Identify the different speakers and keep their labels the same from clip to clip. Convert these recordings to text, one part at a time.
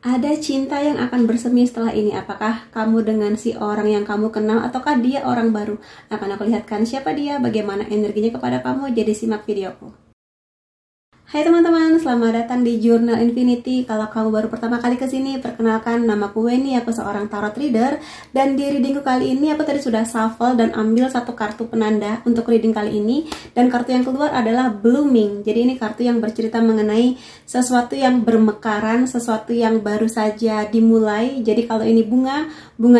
Speaker 1: Ada cinta yang akan bersemi setelah ini. Apakah kamu dengan si orang yang kamu kenal ataukah dia orang baru? Akan aku lihatkan siapa dia, bagaimana energinya kepada kamu. Jadi simak videoku. Hai teman-teman, selamat datang di Journal Infinity. Kalau kamu baru pertama kali kesini, perkenalkan, namaku Weni, aku seorang tarot reader. Dan di readingku kali ini, aku tadi sudah shuffle dan ambil satu kartu penanda untuk reading kali ini. Dan kartu yang keluar adalah Blooming. Jadi ini kartu yang bercerita mengenai sesuatu yang bermekaran, sesuatu yang baru saja dimulai. Jadi kalau ini bunga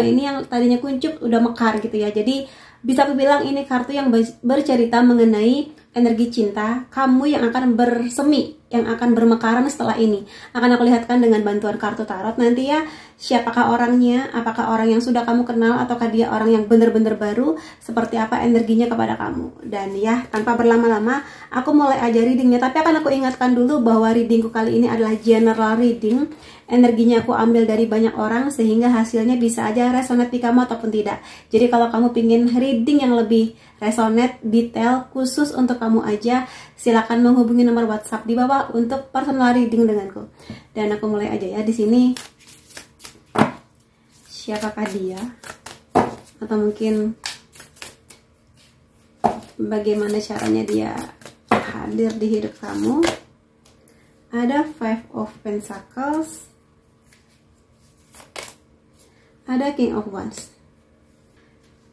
Speaker 1: ini yang tadinya kuncup udah mekar gitu ya. Jadi bisa aku bilang ini kartu yang bercerita mengenai energi cinta kamu yang akan bersemi, yang akan bermekaran setelah ini. Akan aku lihatkan dengan bantuan kartu tarot nanti ya, siapakah orangnya, apakah orang yang sudah kamu kenal ataukah dia orang yang benar-benar baru, seperti apa energinya kepada kamu. Dan ya, tanpa berlama-lama, aku mulai aja readingnya, tapi akan aku ingatkan dulu bahwa readingku kali ini adalah general reading. Energinya aku ambil dari banyak orang sehingga hasilnya bisa aja resonate di kamu ataupun tidak. Jadi kalau kamu pingin reading yang lebih resonate, detail, khusus untuk kamu aja, silakan menghubungi nomor WhatsApp di bawah untuk personal reading denganku. Dan aku mulai aja ya di sini. Siapakah dia? Atau mungkin bagaimana caranya dia hadir di hidup kamu? Ada Five of Pentacles, ada King of Wands.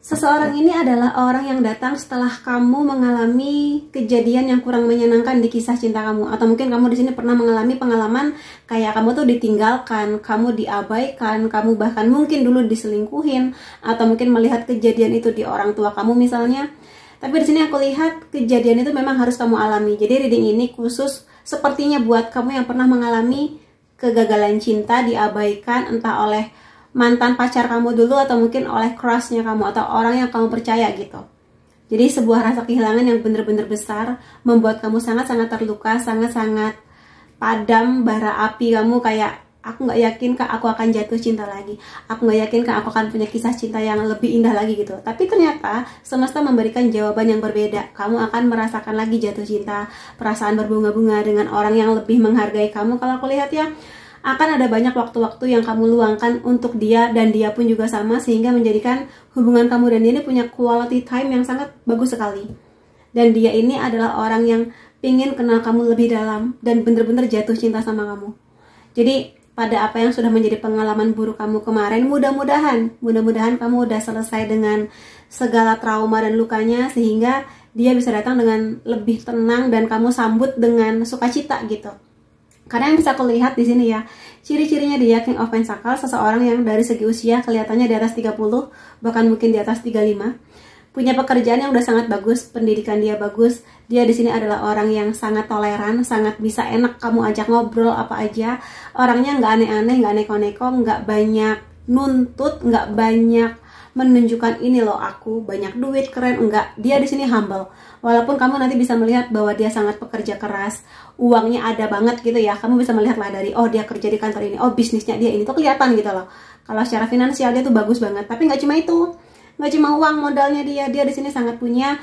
Speaker 1: Seseorang ini adalah orang yang datang setelah kamu mengalami kejadian yang kurang menyenangkan di kisah cinta kamu, atau mungkin kamu di sini pernah mengalami pengalaman kayak kamu tuh ditinggalkan, kamu diabaikan, kamu bahkan mungkin dulu diselingkuhin, atau mungkin melihat kejadian itu di orang tua kamu misalnya. Tapi di sini aku lihat kejadian itu memang harus kamu alami. Jadi reading ini khusus sepertinya buat kamu yang pernah mengalami kegagalan cinta, diabaikan entah oleh mantan pacar kamu dulu atau mungkin oleh crushnya kamu atau orang yang kamu percaya gitu. Jadi sebuah rasa kehilangan yang benar-benar besar membuat kamu sangat-sangat terluka, sangat-sangat padam bara api kamu, kayak aku nggak yakin kak aku akan jatuh cinta lagi, aku nggak yakin kak aku akan punya kisah cinta yang lebih indah lagi gitu. Tapi ternyata semesta memberikan jawaban yang berbeda. Kamu akan merasakan lagi jatuh cinta, perasaan berbunga-bunga dengan orang yang lebih menghargai kamu. Kalau aku lihat ya, akan ada banyak waktu-waktu yang kamu luangkan untuk dia dan dia pun juga sama, sehingga menjadikan hubungan kamu dan dia ini punya quality time yang sangat bagus sekali. Dan dia ini adalah orang yang pingin kenal kamu lebih dalam dan bener-bener jatuh cinta sama kamu. Jadi pada apa yang sudah menjadi pengalaman buruk kamu kemarin, mudah-mudahan kamu udah selesai dengan segala trauma dan lukanya, sehingga dia bisa datang dengan lebih tenang dan kamu sambut dengan sukacita gitu. Karena yang bisa aku lihat di sini ya, ciri-cirinya dia King of Pentacles, seseorang yang dari segi usia kelihatannya di atas 30, bahkan mungkin di atas 35. Punya pekerjaan yang udah sangat bagus, pendidikan dia bagus. Dia di sini adalah orang yang sangat toleran, sangat bisa enak kamu ajak ngobrol apa aja. Orangnya nggak aneh-aneh, nggak neko-neko, nggak banyak nuntut, nggak banyak menunjukkan ini loh aku banyak duit keren, enggak. Dia di sini humble. Walaupun kamu nanti bisa melihat bahwa dia sangat pekerja keras, uangnya ada banget gitu ya. Kamu bisa melihat lah dari oh dia kerja di kantor ini, oh bisnisnya dia ini tuh kelihatan gitu loh. Kalau secara finansial dia tuh bagus banget. Tapi nggak cuma itu, nggak cuma uang modalnya dia. Dia di sini sangat punya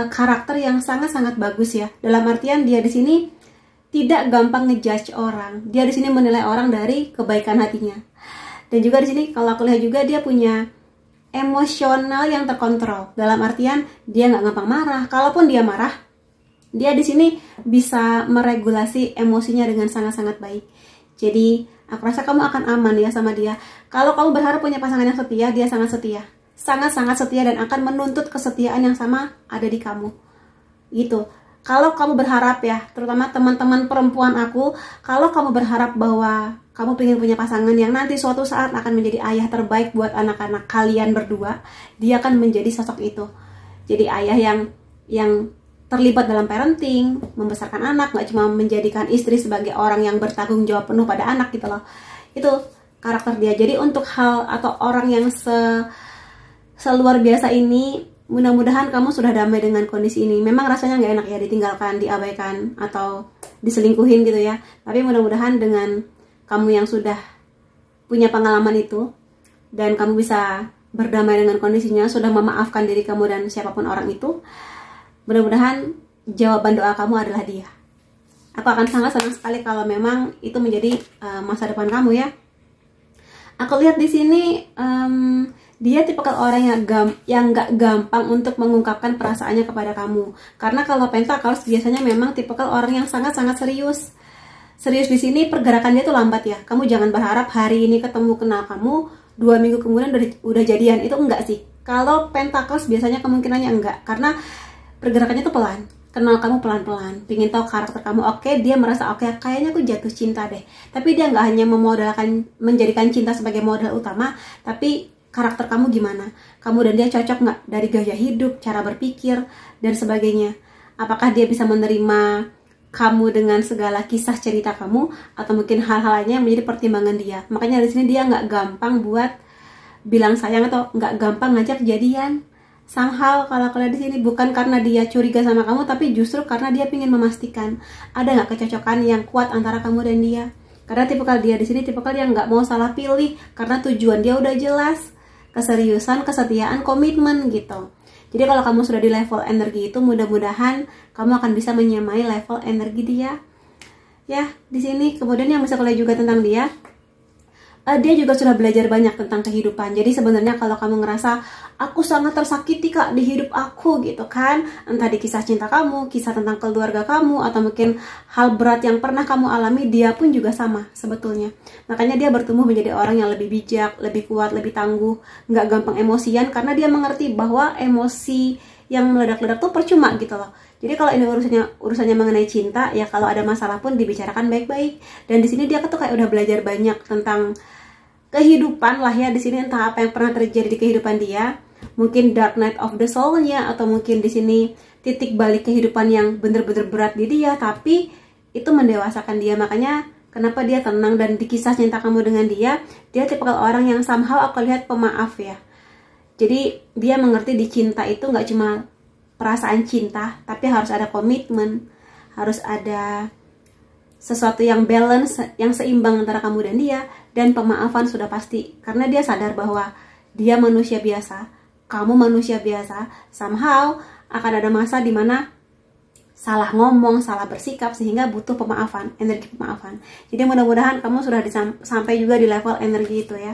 Speaker 1: karakter yang sangat-sangat bagus ya. Dalam artian dia di sini tidak gampang ngejudge orang. Dia di sini menilai orang dari kebaikan hatinya. Dan juga di sini kalau aku lihat juga dia punya emosional yang terkontrol. Dalam artian dia nggak gampang marah. Kalaupun dia marah, dia di sini bisa meregulasi emosinya dengan sangat-sangat baik. Jadi aku rasa kamu akan aman ya sama dia. Kalau kamu berharap punya pasangan yang setia, dia sangat setia, sangat-sangat setia dan akan menuntut kesetiaan yang sama ada di kamu. Gitu. Kalau kamu berharap ya, terutama teman-teman perempuan aku, kalau kamu berharap bahwa kamu pengen punya pasangan yang nanti suatu saat akan menjadi ayah terbaik buat anak-anak kalian berdua, dia akan menjadi sosok itu. Jadi ayah yang terlibat dalam parenting, membesarkan anak, nggak cuma menjadikan istri sebagai orang yang bertanggung jawab penuh pada anak gitu loh. Itu karakter dia. Jadi untuk hal atau orang yang seluar biasa ini, mudah-mudahan kamu sudah damai dengan kondisi ini. Memang rasanya nggak enak ya ditinggalkan, diabaikan, atau diselingkuhin gitu ya. Tapi mudah-mudahan dengan kamu yang sudah punya pengalaman itu, dan kamu bisa berdamai dengan kondisinya, sudah memaafkan diri kamu dan siapapun orang itu, mudah-mudahan jawaban doa kamu adalah dia. Aku akan sangat senang sekali kalau memang itu menjadi masa depan kamu ya. Aku lihat di sini dia tipikal orang yang nggak gampang untuk mengungkapkan perasaannya kepada kamu. Karena kalau Pentacles biasanya memang tipikal orang yang sangat-sangat serius. Serius di sini pergerakan dia tuh lambat ya. Kamu jangan berharap hari ini ketemu kenal kamu, 2 minggu kemudian udah jadian. Itu enggak sih. Kalau Pentacles biasanya kemungkinannya enggak, karena pergerakannya tuh pelan. Kenal kamu pelan-pelan, pingin tahu karakter kamu. Oke, dia merasa oke, kayaknya aku jatuh cinta deh. Tapi dia nggak hanya menjadikan cinta sebagai modal utama, tapi karakter kamu gimana? Kamu dan dia cocok nggak dari gaya hidup, cara berpikir, dan sebagainya? Apakah dia bisa menerima kamu dengan segala kisah cerita kamu, atau mungkin hal-hal lainnya yang menjadi pertimbangan dia? Makanya di sini dia nggak gampang buat bilang sayang atau nggak gampang ngajak jadian. Somehow kalau kalian di sini bukan karena dia curiga sama kamu, tapi justru karena dia ingin memastikan ada nggak kecocokan yang kuat antara kamu dan dia. Karena tipikal dia di sini tipikal yang nggak mau salah pilih, karena tujuan dia udah jelas, keseriusan, kesetiaan, komitmen gitu. Jadi kalau kamu sudah di level energi itu, mudah-mudahan kamu akan bisa menyamai level energi dia. Ya, di sini kemudian yang bisa kalian juga tentang dia juga sudah belajar banyak tentang kehidupan. Jadi sebenarnya kalau kamu ngerasa aku sangat tersakiti kak di hidup aku gitu kan, entah di kisah cinta kamu, kisah tentang keluarga kamu, atau mungkin hal berat yang pernah kamu alami, dia pun juga sama sebetulnya. Makanya dia bertumbuh menjadi orang yang lebih bijak, lebih kuat, lebih tangguh, nggak gampang emosian, karena dia mengerti bahwa emosi yang meledak-ledak tuh percuma gitu loh. Jadi kalau ini urusannya mengenai cinta, ya kalau ada masalah pun dibicarakan baik-baik. Dan di sini dia tuh kayak udah belajar banyak tentang kehidupan lah ya. Di sini entah apa yang pernah terjadi di kehidupan dia, mungkin dark night of the soul-nya, atau mungkin di sini titik balik kehidupan yang bener-bener berat di dia, tapi itu mendewasakan dia. Makanya kenapa dia tenang, dan di kisah cinta kamu dengan dia tipikal orang yang somehow aku lihat pemaaf ya. Jadi dia mengerti di cinta itu nggak cuma perasaan cinta, tapi harus ada komitmen, harus ada sesuatu yang balance, yang seimbang antara kamu dan dia, dan pemaafan sudah pasti. Karena dia sadar bahwa dia manusia biasa, kamu manusia biasa, somehow akan ada masa dimana salah ngomong, salah bersikap, sehingga butuh pemaafan, energi pemaafan. Jadi mudah-mudahan kamu sudah sampai juga di level energi itu ya,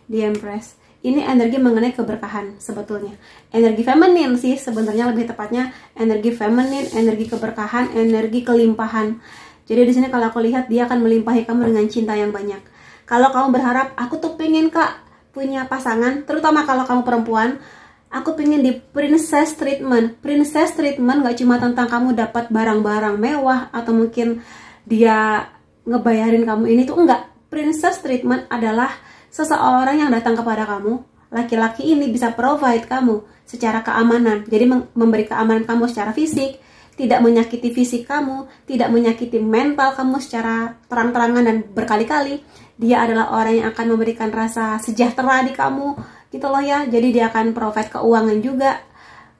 Speaker 1: di Empress. Ini energi mengenai keberkahan sebetulnya. Energi feminin sih sebenarnya, lebih tepatnya energi feminin, energi keberkahan, energi kelimpahan. Jadi di sini kalau aku lihat dia akan melimpahi kamu dengan cinta yang banyak. Kalau kamu berharap aku tuh pengen kak punya pasangan, terutama kalau kamu perempuan, aku pengen di princess treatment. Princess treatment gak cuma tentang kamu dapat barang-barang mewah atau mungkin dia ngebayarin kamu ini tuh enggak. Princess treatment adalah seseorang yang datang kepada kamu, laki-laki ini bisa provide kamu secara keamanan. Jadi memberi keamanan kamu secara fisik, tidak menyakiti fisik kamu, tidak menyakiti mental kamu secara terang-terangan dan berkali-kali. Dia adalah orang yang akan memberikan rasa sejahtera di kamu, gitu loh ya. Jadi dia akan provide keuangan juga,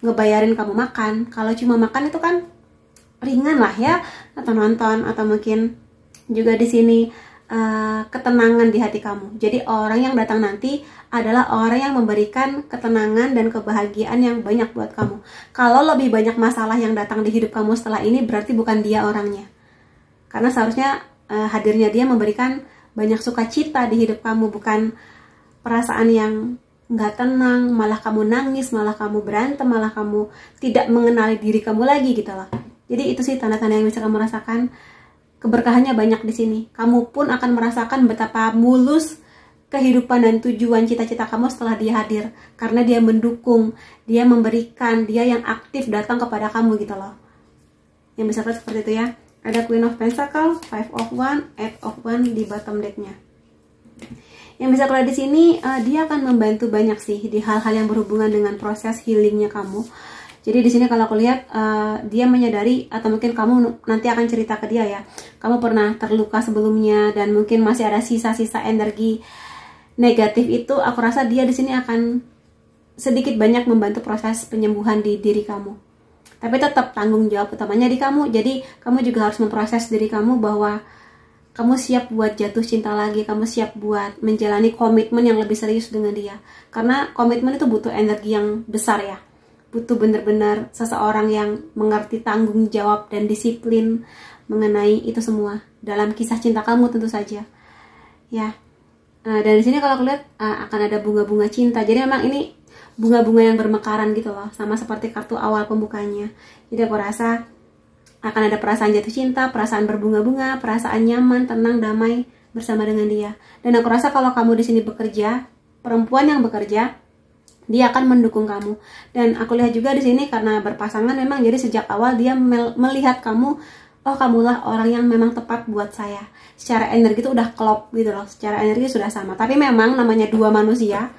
Speaker 1: ngebayarin kamu makan. Kalau cuma makan itu kan ringan lah ya, atau nonton, atau mungkin juga di sini ketenangan di hati kamu. Jadi orang yang datang nanti adalah orang yang memberikan ketenangan dan kebahagiaan yang banyak buat kamu. Kalau lebih banyak masalah yang datang di hidup kamu setelah ini, berarti bukan dia orangnya. Karena seharusnya hadirnya dia memberikan banyak sukacita di hidup kamu, bukan perasaan yang nggak tenang, malah kamu nangis, malah kamu berantem, malah kamu tidak mengenali diri kamu lagi gitu loh. Jadi itu sih tanda-tanda yang bisa kamu rasakan. Keberkahannya banyak di sini. Kamu pun akan merasakan betapa mulus kehidupan dan tujuan cita-cita kamu setelah dia hadir. Karena dia mendukung, dia memberikan, dia yang aktif datang kepada kamu gitu loh. Yang bisa lihat seperti itu ya. Ada Queen of Pentacles, 5 of Wands, 8 of Wands di bottom decknya. Yang bisa lihat di sini, dia akan membantu banyak sih di hal-hal yang berhubungan dengan proses healingnya kamu. Jadi di sini kalau aku lihat dia menyadari, atau mungkin kamu nanti akan cerita ke dia ya, kamu pernah terluka sebelumnya dan mungkin masih ada sisa-sisa energi negatif itu. Aku rasa dia di sini akan sedikit banyak membantu proses penyembuhan di diri kamu. Tapi tetap tanggung jawab utamanya di kamu. Jadi kamu juga harus memproses diri kamu bahwa kamu siap buat jatuh cinta lagi, kamu siap buat menjalani komitmen yang lebih serius dengan dia. Karena komitmen itu butuh energi yang besar ya. Butuh benar-benar seseorang yang mengerti tanggung jawab dan disiplin mengenai itu semua dalam kisah cinta kamu tentu saja. Ya. Dan di sini kalau aku lihat akan ada bunga-bunga cinta. Jadi memang ini bunga-bunga yang bermekaran gitu loh, sama seperti kartu awal pembukanya. Jadi aku rasa akan ada perasaan jatuh cinta, perasaan berbunga-bunga, perasaan nyaman, tenang, damai bersama dengan dia. Dan aku rasa kalau kamu di sini bekerja, perempuan yang bekerja, dia akan mendukung kamu. Dan aku lihat juga di sini karena berpasangan memang, jadi sejak awal dia melihat kamu, oh kamulah orang yang memang tepat buat saya. Secara energi itu udah klop gitu loh, secara energi sudah sama. Tapi memang namanya dua manusia,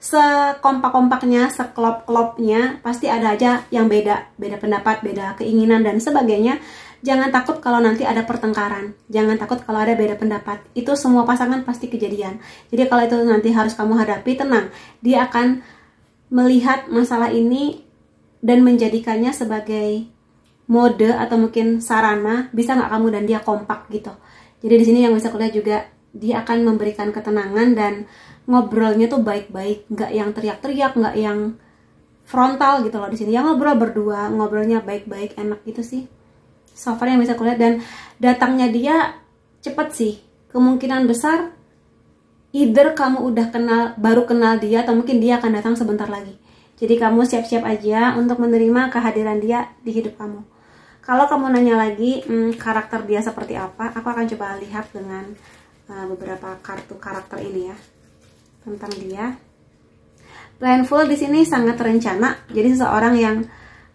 Speaker 1: sekompak-kompaknya, seklop-klopnya pasti ada aja yang beda pendapat, beda keinginan dan sebagainya. Jangan takut kalau nanti ada pertengkaran, jangan takut kalau ada beda pendapat. Itu semua pasangan pasti kejadian. Jadi kalau itu nanti harus kamu hadapi, tenang, dia akan melihat masalah ini dan menjadikannya sebagai mode atau mungkin sarana, bisa nggak kamu dan dia kompak gitu. Jadi di sini yang bisa kulihat juga, dia akan memberikan ketenangan dan ngobrolnya tuh baik-baik, nggak yang teriak-teriak, nggak yang frontal gitu loh di sini. Yang ngobrol berdua, ngobrolnya baik-baik, enak gitu sih. So far yang bisa kulihat, dan datangnya dia cepet sih. Kemungkinan besar either kamu udah baru kenal dia, atau mungkin dia akan datang sebentar lagi. Jadi kamu siap-siap aja untuk menerima kehadiran dia di hidup kamu. Kalau kamu nanya lagi karakter dia seperti apa, aku akan coba lihat dengan beberapa kartu karakter ini ya tentang dia. Planful di sini sangat terencana. Jadi seseorang yang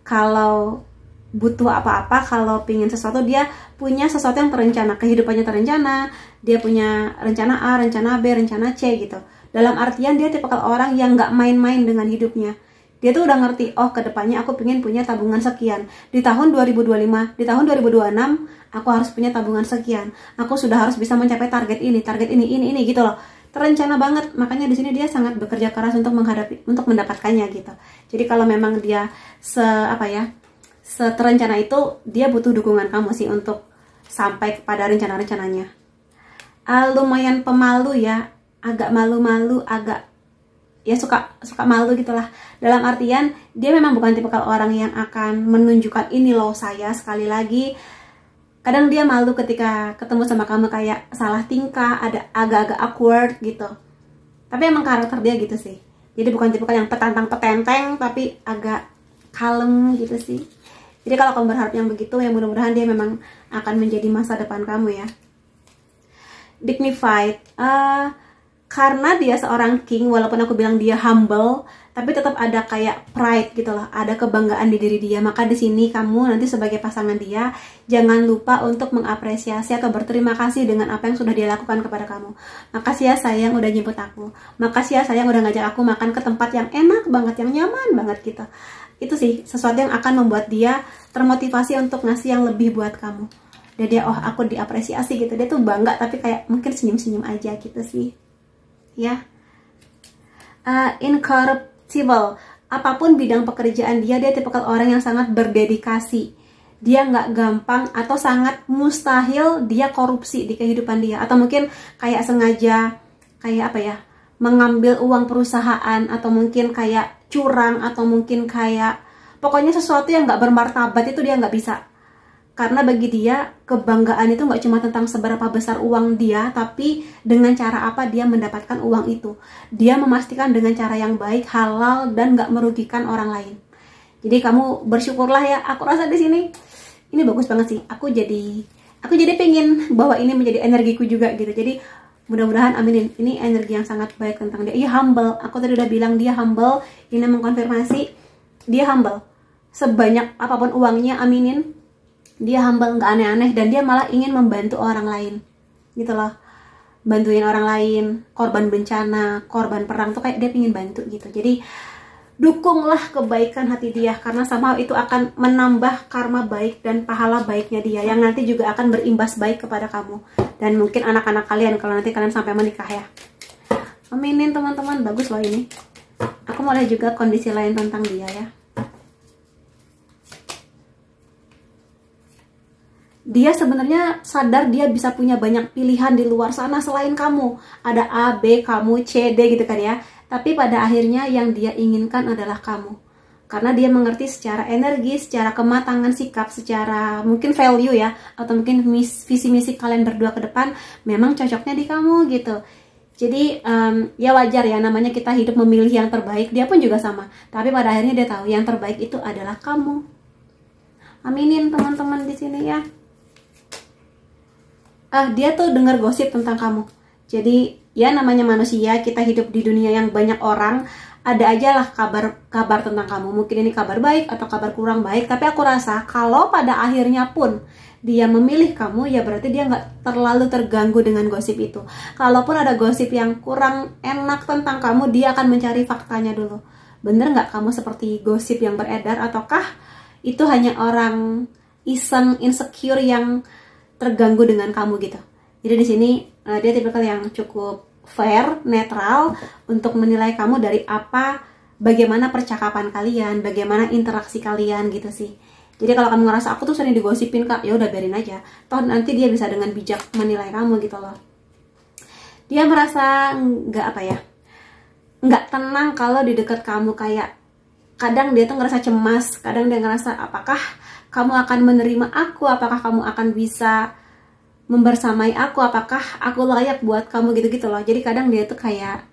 Speaker 1: kalau butuh apa-apa, kalau pingin sesuatu, dia punya sesuatu yang terencana, kehidupannya terencana, dia punya rencana A, rencana B, rencana C gitu. Dalam artian dia tipikal orang yang nggak main-main dengan hidupnya. Dia tuh udah ngerti, oh kedepannya aku pengen punya tabungan sekian. Di tahun 2025, di tahun 2026, aku harus punya tabungan sekian. Aku sudah harus bisa mencapai target ini gitu loh. Terencana banget, makanya di sini dia sangat bekerja keras untuk mendapatkannya gitu. Jadi kalau memang dia seterencana itu, dia butuh dukungan kamu sih untuk sampai kepada rencana-rencananya. Lumayan pemalu ya, agak malu-malu, agak ya suka malu gitulah. Dalam artian dia memang bukan tipikal orang yang akan menunjukkan ini loh saya. Sekali lagi, kadang dia malu ketika ketemu sama kamu, kayak salah tingkah, ada agak-agak awkward gitu. Tapi emang karakter dia gitu sih. Jadi bukan tipikal yang petantang-petenteng, tapi agak kalem gitu sih. Jadi kalau kamu berharap yang begitu, ya mudah-mudahan dia memang akan menjadi masa depan kamu ya. Dignified, karena dia seorang king, walaupun aku bilang dia humble, tapi tetap ada kayak pride gitu loh, ada kebanggaan di diri dia. Maka di sini kamu nanti sebagai pasangan dia, jangan lupa untuk mengapresiasi atau berterima kasih dengan apa yang sudah dia lakukan kepada kamu. Makasih ya sayang udah jemput aku, makasih ya sayang udah ngajak aku makan ke tempat yang enak banget, yang nyaman banget gitu. Itu sih sesuatu yang akan membuat dia termotivasi untuk ngasih yang lebih buat kamu. Dan dia, oh aku diapresiasi gitu, dia tuh bangga tapi kayak mungkin senyum-senyum aja gitu sih ya. Incorruptible, apapun bidang pekerjaan dia tipikal orang yang sangat berdedikasi. Dia nggak gampang atau sangat mustahil dia korupsi di kehidupan dia, atau mungkin kayak sengaja kayak mengambil uang perusahaan, atau mungkin kayak curang, atau mungkin kayak pokoknya sesuatu yang nggak bermartabat itu dia nggak bisa. Karena bagi dia kebanggaan itu nggak cuma tentang seberapa besar uang dia, tapi dengan cara apa dia mendapatkan uang itu. Dia memastikan dengan cara yang baik, halal, dan nggak merugikan orang lain. Jadi kamu bersyukurlah ya. Aku rasa di sini ini bagus banget sih. Aku jadi pengen bawa ini menjadi energiku juga gitu. Jadi mudah-mudahan aminin. Ini energi yang sangat baik tentang dia. Iya, humble. Aku tadi udah bilang dia humble. Ini mengkonfirmasi dia humble. Sebanyak apapun uangnya, aminin. Dia humble, nggak aneh-aneh, dan dia malah ingin membantu orang lain gitu loh. Bantuin orang lain, korban bencana, korban perang tuh kayak dia pengen bantu gitu. Jadi dukunglah kebaikan hati dia, karena somehow itu akan menambah karma baik dan pahala baiknya dia, yang nanti juga akan berimbas baik kepada kamu dan mungkin anak-anak kalian kalau nanti kalian sampai menikah ya. Aminin teman-teman, bagus loh ini. Aku mau lihat juga kondisi lain tentang dia ya. Dia sebenarnya sadar dia bisa punya banyak pilihan di luar sana selain kamu. Ada A, B, kamu, C, D gitu kan ya. Tapi pada akhirnya yang dia inginkan adalah kamu. Karena dia mengerti secara energi, secara kematangan sikap, secara mungkin value ya, atau mungkin visi misi kalian berdua ke depan memang cocoknya di kamu gitu. Jadi ya wajar ya, namanya kita hidup memilih yang terbaik. Dia pun juga sama, tapi pada akhirnya dia tahu yang terbaik itu adalah kamu. Aminin teman-teman di sini ya. Dia tuh dengar gosip tentang kamu. Jadi ya namanya manusia, kita hidup di dunia yang banyak orang, ada aja lah kabar tentang kamu. Mungkin ini kabar baik atau kabar kurang baik, tapi aku rasa kalau pada akhirnya pun dia memilih kamu, ya berarti dia nggak terlalu terganggu dengan gosip itu. Kalaupun ada gosip yang kurang enak tentang kamu, dia akan mencari faktanya dulu. Bener nggak kamu seperti gosip yang beredar, ataukah itu hanya orang iseng, insecure yang terganggu dengan kamu gitu. Jadi di sini dia tipikal yang cukup fair, netral untuk menilai kamu dari bagaimana percakapan kalian, bagaimana interaksi kalian gitu sih. Jadi kalau kamu ngerasa aku tuh sering digosipin kak, ya udah biarin aja. Toh nanti dia bisa dengan bijak menilai kamu gitu loh. Dia merasa nggak tenang kalau di dekat kamu. Kayak kadang dia tuh ngerasa cemas, kadang dia ngerasa apakah kamu akan menerima aku, apakah kamu akan bisa membersamai aku, apakah aku layak buat kamu gitu-gitu loh. Jadi kadang dia tuh kayak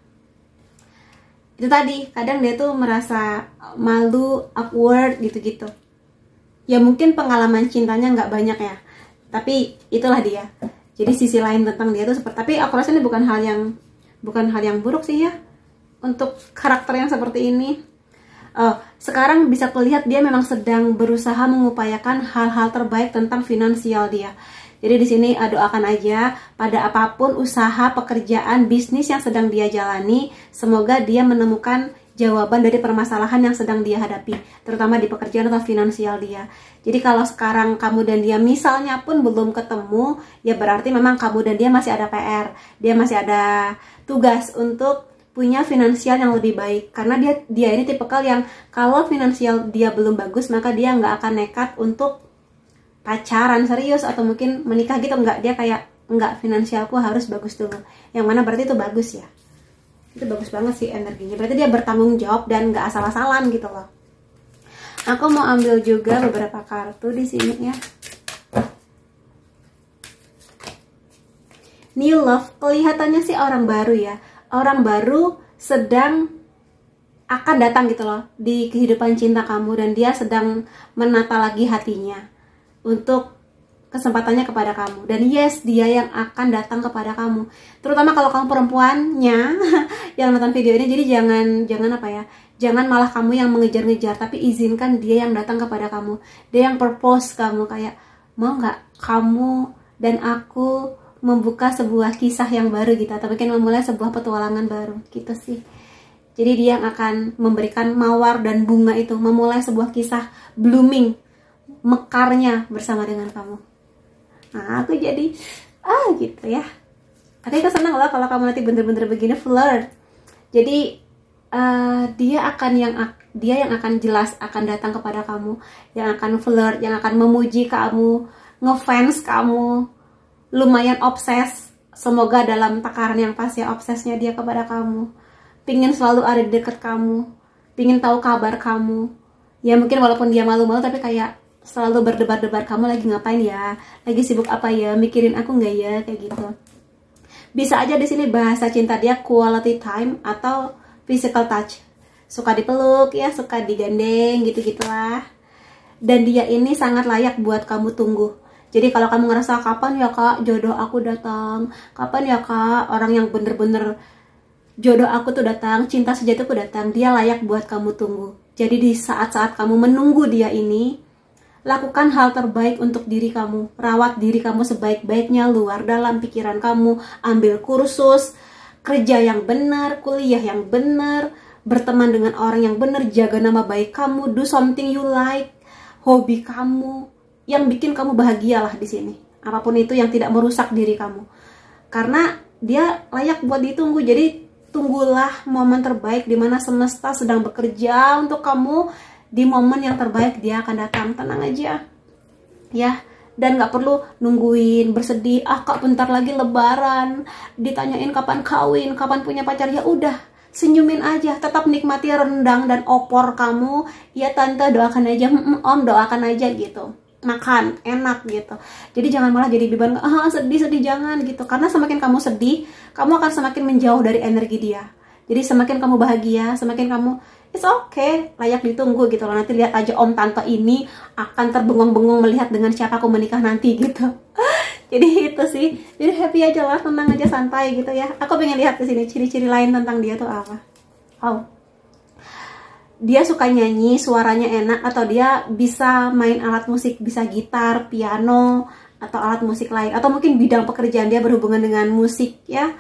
Speaker 1: itu tadi, kadang dia tuh merasa malu, awkward gitu-gitu. Ya mungkin pengalaman cintanya nggak banyak ya, tapi itulah dia. Jadi sisi lain tentang dia tuh seperti, tapi aku rasa ini bukan hal yang buruk sih ya untuk karakter yang seperti ini. Sekarang bisa terlihat dia memang sedang berusaha mengupayakan hal-hal terbaik tentang finansial dia. Jadi di sini doakan aja pada apapun usaha, pekerjaan, bisnis yang sedang dia jalani, semoga dia menemukan jawaban dari permasalahan yang sedang dia hadapi, terutama di pekerjaan atau finansial dia. Jadi kalau sekarang kamu dan dia misalnya pun belum ketemu, ya berarti memang kamu dan dia masih ada PR, dia masih ada tugas untuk punya finansial yang lebih baik. Karena dia ini tipikal yang kalau finansial dia belum bagus, maka dia nggak akan nekat untuk pacaran serius atau mungkin menikah gitu. Nggak, dia kayak nggak, finansialku harus bagus dulu. Yang mana berarti itu bagus ya. Itu bagus banget sih energinya. Berarti dia bertanggung jawab dan nggak asal-asalan gitu loh. Aku mau ambil juga beberapa kartu di sini ya. New love, kelihatannya sih orang baru ya. Orang baru sedang akan datang gitu loh di kehidupan cinta kamu, dan dia sedang menata lagi hatinya untuk kesempatannya kepada kamu. Dan yes, dia yang akan datang kepada kamu. Terutama kalau kamu perempuannya yang nonton video ini, jadi jangan malah kamu yang mengejar-ngejar, tapi izinkan dia yang datang kepada kamu. Dia yang propose kamu, kayak mau nggak kamu dan aku membuka sebuah kisah yang baru gitu, atau mungkin memulai sebuah petualangan baru gitu sih. Jadi dia yang akan memberikan mawar dan bunga itu, memulai sebuah kisah blooming, mekarnya bersama dengan kamu. Nah aku jadi gitu ya. Tapi aku senang loh kalau kamu nanti bener-bener begini flirt. Jadi dia yang akan jelas akan datang kepada kamu, yang akan flirt, yang akan memuji kamu, ngefans kamu, lumayan obses. Semoga dalam takaran yang pas ya obsesnya dia kepada kamu. Pingin selalu ada di dekat kamu, pingin tahu kabar kamu. Ya mungkin walaupun dia malu-malu, tapi kayak selalu berdebar-debar, kamu lagi ngapain ya, lagi sibuk apa ya, mikirin aku nggak ya, kayak gitu. Bisa aja di sini bahasa cinta dia quality time atau physical touch. Suka dipeluk ya, suka digandeng gitu-gitulah. Dan dia ini sangat layak buat kamu tunggu. Jadi kalau kamu ngerasa kapan ya kak jodoh aku datang, kapan ya kak orang yang bener-bener jodoh aku tuh datang, cinta sejatiku datang, dia layak buat kamu tunggu. Jadi di saat-saat kamu menunggu dia ini, lakukan hal terbaik untuk diri kamu. Rawat diri kamu sebaik-baiknya, luar dalam pikiran kamu. Ambil kursus, kerja yang benar, kuliah yang benar, berteman dengan orang yang benar, jaga nama baik kamu, do something you like, hobi kamu yang bikin kamu bahagialah di sini. Apapun itu yang tidak merusak diri kamu. Karena dia layak buat ditunggu. Jadi tunggulah momen terbaik di mana semesta sedang bekerja untuk kamu. Di momen yang terbaik dia akan datang. Tenang aja ya. Dan gak perlu nungguin bersedih, kak bentar lagi lebaran, ditanyain kapan kawin, kapan punya pacar. Ya udah, senyumin aja, tetap nikmati rendang dan opor kamu. Ya tante doakan aja, om doakan aja gitu. makan enak gitu. Jadi jangan malah jadi beban, sedih jangan gitu, karena semakin kamu sedih, kamu akan semakin menjauh dari energi dia. Jadi semakin kamu bahagia, semakin kamu it's okay, layak ditunggu gitu loh. Nanti lihat aja om tante ini akan terbengong-bengong melihat dengan siapa aku menikah nanti gitu. Jadi itu sih, jadi happy aja lah, tenang aja, santai gitu ya. Aku pengen lihat ke sini ciri-ciri lain tentang dia tuh apa. Dia suka nyanyi, suaranya enak, atau dia bisa main alat musik, bisa gitar, piano, atau alat musik lain, atau mungkin bidang pekerjaan dia berhubungan dengan musik ya.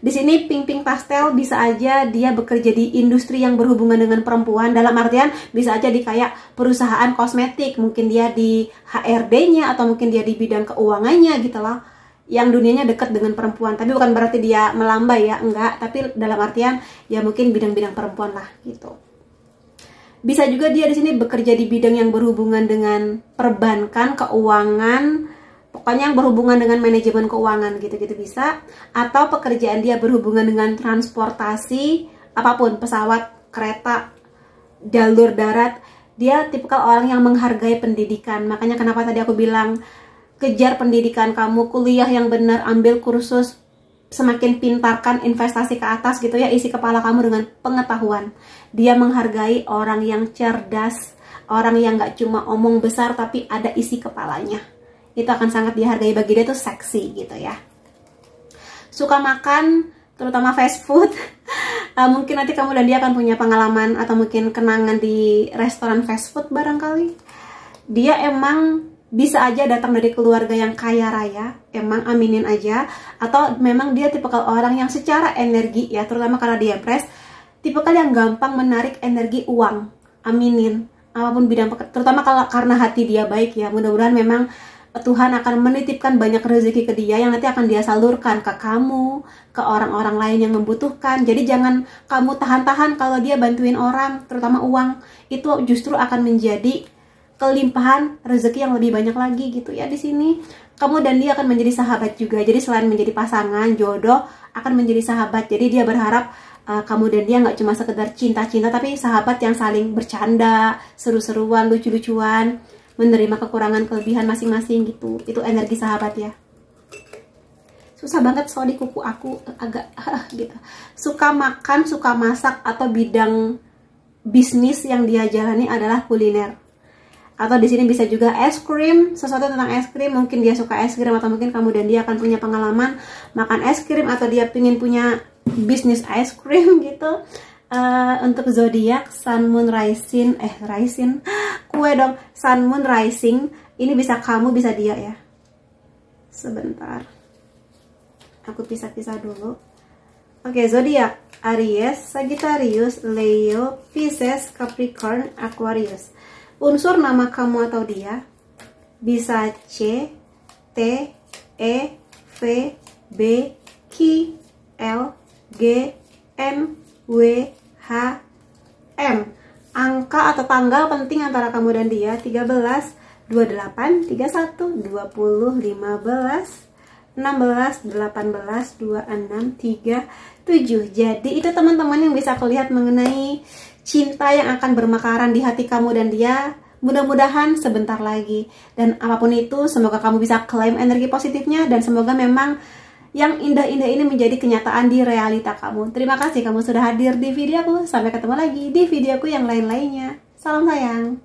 Speaker 1: Di sini pink pastel bisa aja dia bekerja di industri yang berhubungan dengan perempuan, dalam artian bisa aja di kayak perusahaan kosmetik, mungkin dia di HRD-nya, atau mungkin dia di bidang keuangannya gitu loh, yang dunianya dekat dengan perempuan. Tapi bukan berarti dia melambai ya, enggak, tapi dalam artian ya mungkin bidang-bidang perempuan lah gitu. Bisa juga dia di sini bekerja di bidang yang berhubungan dengan perbankan, keuangan, pokoknya yang berhubungan dengan manajemen keuangan gitu-gitu bisa. Atau pekerjaan dia berhubungan dengan transportasi, apapun, pesawat, kereta, jalur darat. Dia tipikal orang yang menghargai pendidikan. Makanya kenapa tadi aku bilang, kejar pendidikan kamu, kuliah yang benar, ambil kursus, semakin pintarkan investasi ke atas gitu ya, isi kepala kamu dengan pengetahuan. Dia menghargai orang yang cerdas, orang yang gak cuma omong besar tapi ada isi kepalanya. Itu akan sangat dihargai, bagi dia tuh seksi gitu ya. Suka makan, terutama fast food. Mungkin nanti kamu dan dia akan punya pengalaman atau mungkin kenangan di restoran fast food barangkali. Dia emang bisa aja datang dari keluarga yang kaya raya, emang aminin aja. Atau memang dia tipikal orang yang secara energi ya, terutama karena dia Empress, tipikal yang gampang menarik energi uang, aminin. Apapun bidang terutama kalau karena hati dia baik ya, mudah-mudahan memang Tuhan akan menitipkan banyak rezeki ke dia yang nanti akan dia salurkan ke kamu, ke orang-orang lain yang membutuhkan. Jadi jangan kamu tahan-tahan kalau dia bantuin orang, terutama uang. Itu justru akan menjadi kelimpahan rezeki yang lebih banyak lagi gitu ya. Di sini kamu dan dia akan menjadi sahabat juga. Jadi selain menjadi pasangan, jodoh, akan menjadi sahabat. Jadi dia berharap kamu dan dia nggak cuma sekedar cinta-cinta, tapi sahabat yang saling bercanda, seru-seruan, lucu-lucuan, menerima kekurangan kelebihan masing-masing gitu. Itu energi sahabat ya. Susah banget soal di kuku aku agak gitu. Suka makan, suka masak, atau bidang bisnis yang dia jalani adalah kuliner. Atau di sini bisa juga es krim, sesuatu tentang es krim. Mungkin dia suka es krim, atau mungkin kamu dan dia akan punya pengalaman makan es krim, atau dia pengen punya bisnis es krim gitu. Untuk zodiak Sun Moon Rising, kue dong, Sun Moon Rising, ini bisa kamu, bisa dia ya. Sebentar, aku pisah-pisah dulu. Oke, zodiak Aries, Sagittarius, Leo, Pisces, Capricorn, Aquarius. Unsur nama kamu atau dia bisa C, T, E, V, B, Q, L, G, N, W, H, M. Angka atau tanggal penting antara kamu dan dia 13, 28, 31, 20, 15, 16, 18, 26, 37. Jadi itu teman-teman yang bisa aku lihat mengenai cinta yang akan bermekaran di hati kamu dan dia. Mudah-mudahan sebentar lagi. Dan apapun itu, semoga kamu bisa klaim energi positifnya, dan semoga memang yang indah-indah ini menjadi kenyataan di realita kamu. Terima kasih kamu sudah hadir di videoku. Sampai ketemu lagi di videoku yang lain-lainnya. Salam sayang.